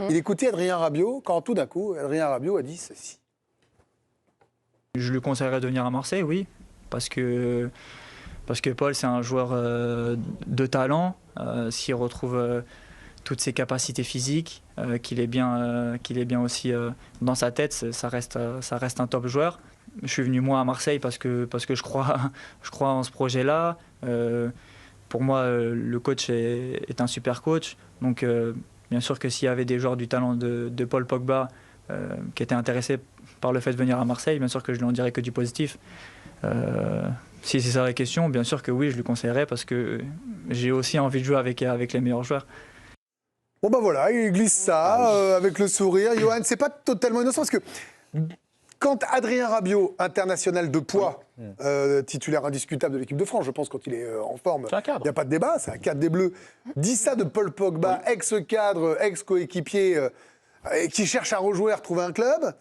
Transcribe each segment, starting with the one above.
Il écoutait Adrien Rabiot quand tout d'un coup, Adrien Rabiot a dit ceci. Je lui conseillerais de venir à Marseille, oui, parce que Paul, c'est un joueur de talent. S'il retrouve toutes ses capacités physiques, qu'il est bien aussi dans sa tête, ça reste un top joueur. Je suis venu moi à Marseille parce que je crois en ce projet-là. Pour moi, le coach est un super coach. Donc, bien sûr que s'il y avait des joueurs du talent de Paul Pogba qui étaient intéressés par le fait de venir à Marseille, bien sûr que je lui en dirais que du positif. Si c'est ça la question, bien sûr que oui, je lui conseillerais parce que j'ai aussi envie de jouer avec les meilleurs joueurs. Bon ben voilà, il glisse ça avec le sourire. Johan, c'est pas totalement innocent parce que quand Adrien Rabiot, international de poids, titulaire indiscutable de l'équipe de France, je pense quand il est en forme, il n'y a pas de débat, c'est un cadre des Bleus, dit ça de Paul Pogba, ex-cadre, ex-coéquipier, qui cherche à rejouer, à retrouver un club,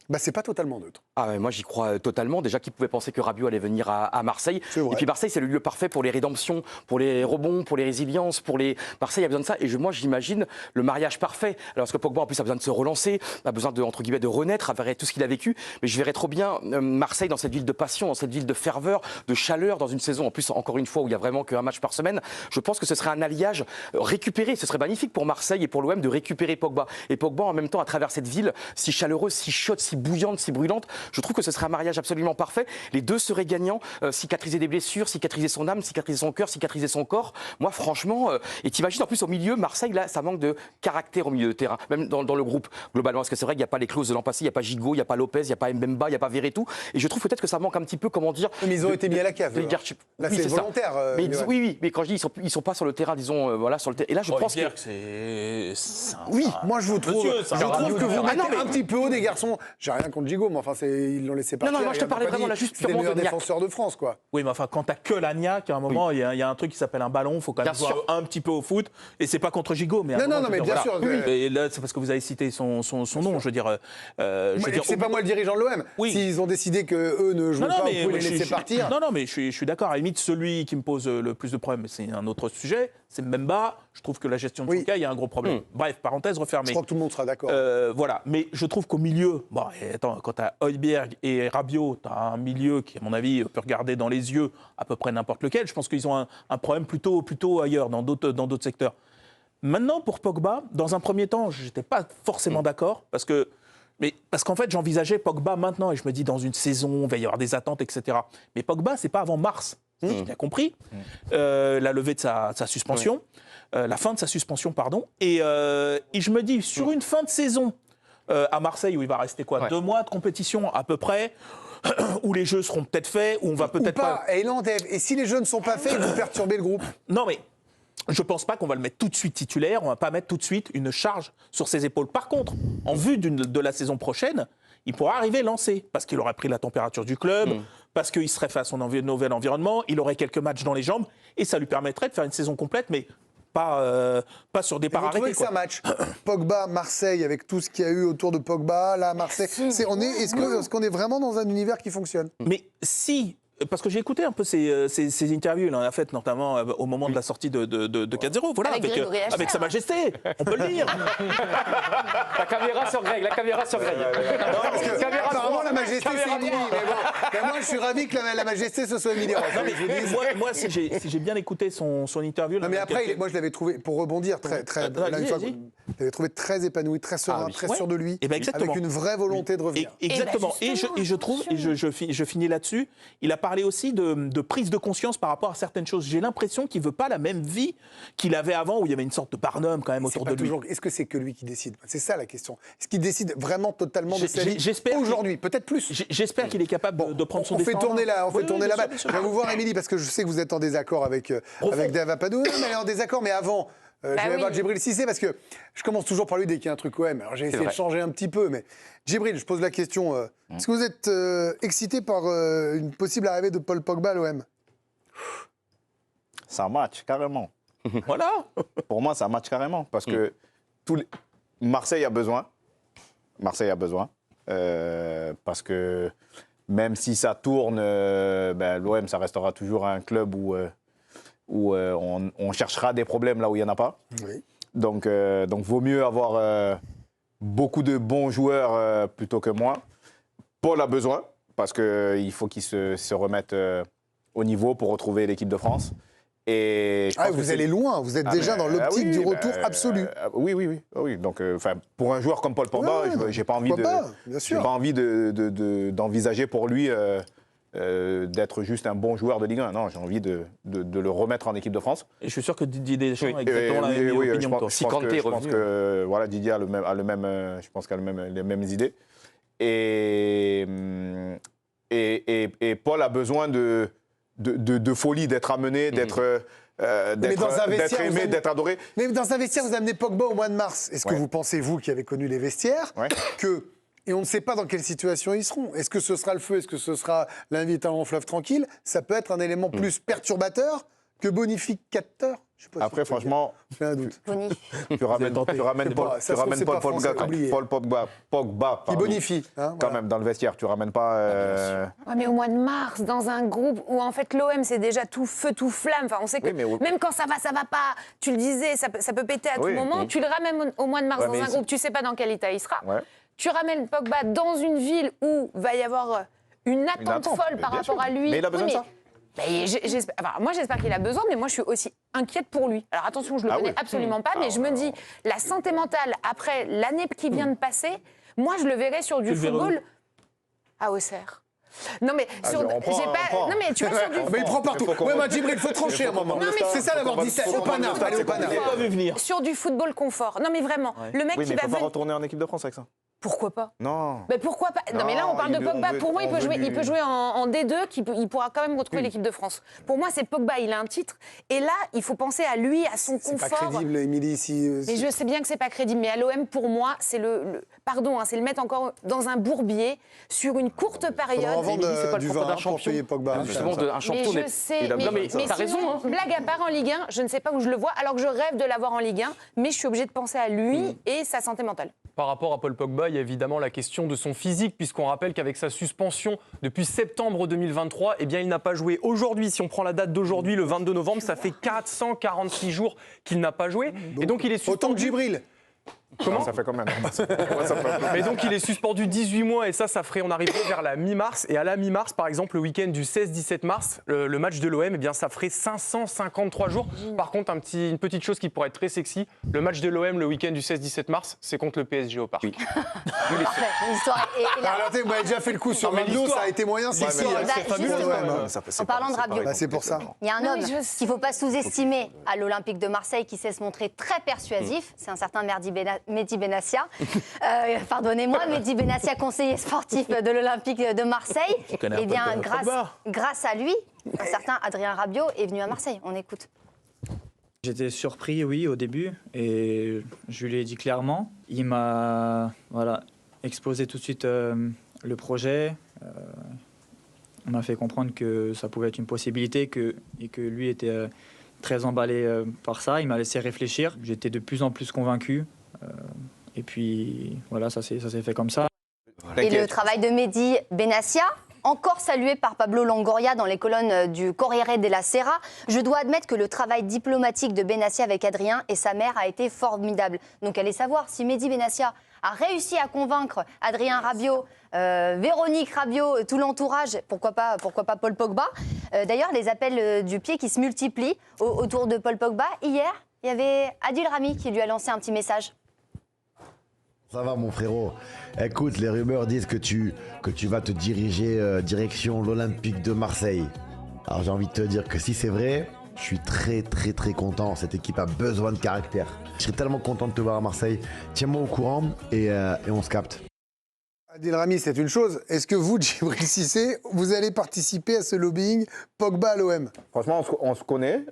bah, c'est pas totalement neutre. Ah, mais moi j'y crois totalement. Déjà qu'ils pouvaient penser que Rabiot allait venir à Marseille. Et puis Marseille, c'est le lieu parfait pour les rédemptions, pour les rebonds, pour les résiliences, Marseille a besoin de ça. Et moi j'imagine le mariage parfait. Alors parce que Pogba en plus a besoin de se relancer, a besoin de, entre guillemets, de renaître, avec tout ce qu'il a vécu. Mais je verrais trop bien Marseille dans cette ville de passion, dans cette ville de ferveur, de chaleur, dans une saison en plus encore une fois où il y a vraiment qu'un match par semaine. Je pense que ce serait un alliage récupéré. Ce serait magnifique pour Marseille et pour l'OM de récupérer Pogba. Et Pogba en même temps à travers cette ville si chaleureuse, si chaude, si bouillante, si brûlante. Je trouve que ce serait un mariage absolument parfait. Les deux seraient gagnants. Cicatriser des blessures, cicatriser son âme, cicatriser son cœur, cicatriser son corps. Moi, franchement, et t'imagines en plus au milieu, Marseille, là, ça manque de caractère au milieu de terrain, même dans le groupe globalement. Parce que c'est vrai qu'il n'y a pas les clauses de l'an passé, il n'y a pas Gigot, il n'y a pas Lopez, il n'y a pas Mbemba, il n'y a pas Verretou. Et je trouve peut-être que ça manque un petit peu, comment dire. Mais ils ont été mis à la cave. Là, oui, c'est volontaire. Oui, mais quand je dis ils sont pas sur le terrain, disons, voilà, sur le terrain. Et là, je pense que c'est. Oui, moi je vous trouve. Monsieur, je trouve que vous mettez un petit peu haut des garçons. J'ai rien contre Gigot, mais enfin, ils l'ont laissé partir. Non, moi je te parlais vraiment là juste purement de défenseur de France, quoi. Oui, mais enfin, quand t'as que l'Agnac, à un moment, il y a un truc qui s'appelle un ballon, il faut quand même jouer un petit peu au foot. Et c'est pas contre Gigot, mais. Non, mais bien sûr. Et là, c'est parce que vous avez cité son nom, je veux dire. C'est pas moi le dirigeant de l'OM. S'ils ont décidé qu'eux ne jouent pas, vous pouvez les laisser partir. Non, mais je suis d'accord. À la limite, celui qui me pose le plus de problèmes, c'est un autre sujet, c'est Mbemba. Je trouve que la gestion de son cas, il y a un gros problème. Bref, parenthèse refermée. Je crois que tout le monde sera d'accord. Voilà, mais je trouve qu'au milieu, bon, attends, quand tu as Højbjerg et Rabiot, tu as un milieu qui, à mon avis, peut regarder dans les yeux à peu près n'importe lequel. Je pense qu'ils ont un problème plutôt ailleurs, dans d'autres secteurs. Maintenant, pour Pogba, dans un premier temps, je n'étais pas forcément d'accord, parce qu'en fait, j'envisageais Pogba maintenant, et je me dis, dans une saison, il va y avoir des attentes, etc. Mais Pogba, c'est pas avant mars. J'ai bien compris. La levée de sa suspension, la fin de sa suspension, pardon. Et je me dis, sur une fin de saison à Marseille, où il va rester quoi, 2 mois de compétition à peu près, où les jeux seront peut-être faits, où on va peut-être pas. Et si les jeux ne sont pas faits, vous perturbez le groupe. Non, mais je ne pense pas qu'on va le mettre tout de suite titulaire. On ne va pas mettre tout de suite une charge sur ses épaules. Par contre, en vue de la saison prochaine, il pourra arriver lancé, parce qu'il aura pris la température du club, parce qu'il serait fait à son nouvel environnement, il aurait quelques matchs dans les jambes, et ça lui permettrait de faire une saison complète, mais pas sur des parts arrêtées. Vous trouvez que c'est un match Pogba-Marseille, avec tout ce qu'il y a eu autour de Pogba, là, Marseille, est-ce qu'on est vraiment dans un univers qui fonctionne? Mais si... Parce que j'ai écouté un peu ces interviews, là, on a fait notamment au moment de la sortie de 4-0, voilà, avec Sa Majesté, on peut le dire. La caméra sur Greg, apparemment, la Majesté, c'est Émilie. Mais moi, je suis ravi que la Majesté, ce soit Émilie. Moi, si j'ai bien écouté son interview... Non, mais après, moi, je l'avais trouvé, pour rebondir, je l'avais trouvé très épanoui, très serein, très sûr de lui, avec une vraie volonté de revenir. Exactement. Et je trouve, et je finis là-dessus, il a parlé aussi de prise de conscience par rapport à certaines choses. J'ai l'impression qu'il ne veut pas la même vie qu'il avait avant, où il y avait une sorte de Barnum quand même autour de lui. Est-ce que c'est que lui qui décide? C'est ça la question. Est-ce qu'il décide vraiment totalement de sa vie aujourd'hui? Peut-être plus. J'espère qu'il est capable de prendre son destin. On fait tourner la balle. Je vais vous voir, Émilie, parce que je sais que vous êtes en désaccord avec Dave Apadou. Mais elle est en désaccord, mais avant... je vais voir Djibril Cissé parce que je commence toujours par lui dès qu'il y a un truc OM. Alors j'ai essayé de changer un petit peu, mais Djibril, je pose la question. Est-ce que vous êtes excité par une possible arrivée de Paul Pogba à l'OM? Ça match carrément. Voilà. Pour moi, ça match carrément parce que Marseille a besoin. Parce que même si ça tourne, l'OM, ça restera toujours un club où on cherchera des problèmes là où il n'y en a pas. Oui. Donc, vaut mieux avoir beaucoup de bons joueurs plutôt que moins. Paul a besoin, parce qu'il faut qu'il se remette au niveau pour retrouver l'équipe de France. Et vous allez loin, vous êtes déjà dans l'optique du retour absolu. Oui. Donc, pour un joueur comme Paul Pogba, j'ai pas envie d'envisager pour lui d'être juste un bon joueur de Ligue 1. Non, j'ai envie de le remettre en équipe de France. Et je suis sûr que Didier Deschamps a exactement la même opinion que toi. Je pense que voilà, Didier a je pense qu'il a les mêmes idées. Et Paul a besoin de folie, d'être amené, d'être aimé, d'être adoré. Mais dans un vestiaire, vous amenez Pogba au mois de mars. Est-ce que vous pensez, vous qui avez connu les vestiaires, et on ne sait pas dans quelle situation ils seront. Est-ce que ce sera le feu? Est-ce que ce sera l'invité en fleuve tranquille? Ça peut être un élément plus perturbateur que bonificateur. Je sais pas. Après, franchement, j'ai un doute. Tu ramènes Paul Pogba qui bonifie. Quand même, dans le vestiaire. Tu ramènes pas... mais au mois de mars, dans un groupe où en fait l'OM c'est déjà tout feu, tout flamme. Enfin, on sait que même quand ça va pas, tu le disais, ça peut péter à tout moment. Tu le ramènes au mois de mars dans un groupe, tu sais pas dans quel état il sera. Tu ramènes Pogba dans une ville où va y avoir une attente folle par rapport à lui. Mais il a besoin de ça. Moi, j'espère qu'il a besoin, mais moi, je suis aussi inquiète pour lui. Alors attention, je le connais absolument pas, mais je me dis, la santé mentale, après l'année qui vient de passer, moi, je le verrais sur du football à Auxerre. Non mais non mais tu vois sur du mais il prend partout. Djibril, il faut trancher un moment. C'est ça d'avoir 17 au Pana. Sur du football confort. Non mais vraiment, le mec qui va pas retourner en équipe de France avec ça. Pourquoi pas? Non. Mais pourquoi pas? Non, mais là, on parle de Pogba. Pour moi, il peut jouer en D2, il pourra quand même retrouver l'équipe de France. Pour moi, c'est Pogba, il a un titre. Et là, il faut penser à lui, à son confort. C'est pas crédible, Émilie, ici. Et je sais bien que c'est pas crédible, mais à l'OM, pour moi, c'est c'est le mettre encore dans un bourbier sur une courte période. C'est pas le propre d'un champion. Pogba. Justement, un champion. Mais je sais, mais t'as raison. Blague à part en Ligue 1, je ne sais pas où je le vois, alors que je rêve de l'avoir en Ligue 1, mais je suis obligée de penser à lui et sa santé mentale. Par rapport à Paul Pogba, il y a évidemment la question de son physique, puisqu'on rappelle qu'avec sa suspension depuis septembre 2023, eh bien, il n'a pas joué. Aujourd'hui, si on prend la date d'aujourd'hui, le 22 novembre, ça fait 446 jours qu'il n'a pas joué. Et donc, il est suspendu. Autant que Djibril. Comment ça fait quand même. Mais donc il est suspendu 18 mois et ça ferait, on arriverait vers la mi-mars. Et à la mi-mars, par exemple, le week-end du 16-17 mars, le match de l'OM, eh bien, ça ferait 553 jours. Par contre, une petite chose qui pourrait être très sexy, le match de l'OM le week-end du 16-17 mars, c'est contre le PSG au Parc. L'histoire est là. Vous m'avez déjà fait le coup sur Rabiot, ça a été moyen sexy. C'est fabuleux. En parlant de Rabiot, c'est pour ça. Il y a un homme qu'il ne faut pas sous-estimer à l'Olympique de Marseille qui sait se montrer très persuasif. C'est un certain Mehdi Benassia. Pardonnez-moi, Mehdi Benassia, conseiller sportif de l'Olympique de Marseille. Eh bien, grâce à lui, un certain Adrien Rabiot est venu à Marseille. On écoute. J'étais surpris, oui, au début, et je lui ai dit clairement. Il m'a exposé tout de suite le projet. On m'a fait comprendre que ça pouvait être une possibilité et que lui était très emballé par ça. Il m'a laissé réfléchir. J'étais de plus en plus convaincu. Et puis, voilà, ça s'est fait comme ça. Et le travail de Mehdi Benassia, encore salué par Pablo Longoria dans les colonnes du Corriere della Sera. Je dois admettre que le travail diplomatique de Benassia avec Adrien et sa mère a été formidable. Donc allez savoir si Mehdi Benassia a réussi à convaincre Adrien Rabiot, Véronique Rabiot, tout l'entourage, pourquoi pas Paul Pogba. D'ailleurs, les appels du pied qui se multiplient autour de Paul Pogba. Hier, il y avait Adil Rami qui lui a lancé un petit message. Ça va mon frérot. Écoute, les rumeurs disent que tu vas te diriger direction l'Olympique de Marseille. Alors j'ai envie de te dire que si c'est vrai, je suis très très très content. Cette équipe a besoin de caractère. Je serais tellement content de te voir à Marseille. Tiens-moi au courant et on se capte. Adil Rami, c'est une chose. Est-ce que vous, Djibril Cissé, vous allez participer à ce lobbying Pogba à l'OM? Franchement, on se connaît.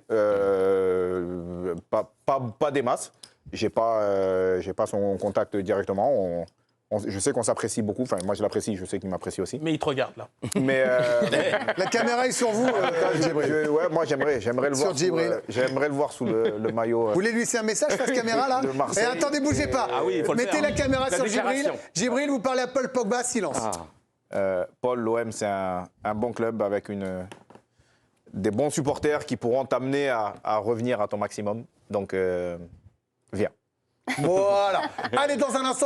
Pas des masses. J'ai pas son contact directement. Je sais qu'on s'apprécie beaucoup. Enfin, moi, je l'apprécie. Je sais qu'il m'apprécie aussi. Mais il te regarde, là. Mais la caméra est sur vous, Djibril. Moi, j'aimerais le voir. J'aimerais le voir sous le maillot. Vous voulez lui laisser un message face caméra, là? Et attendez, bougez pas. Ah oui, il faut le Mettez faire, la caméra sur Djibril. déclaration. Djibril, vous parlez à Paul Pogba, silence. Paul, l'OM, c'est un bon club avec des bons supporters qui pourront t'amener à revenir à ton maximum. Donc, Viens. Voilà. Allez, dans un instant.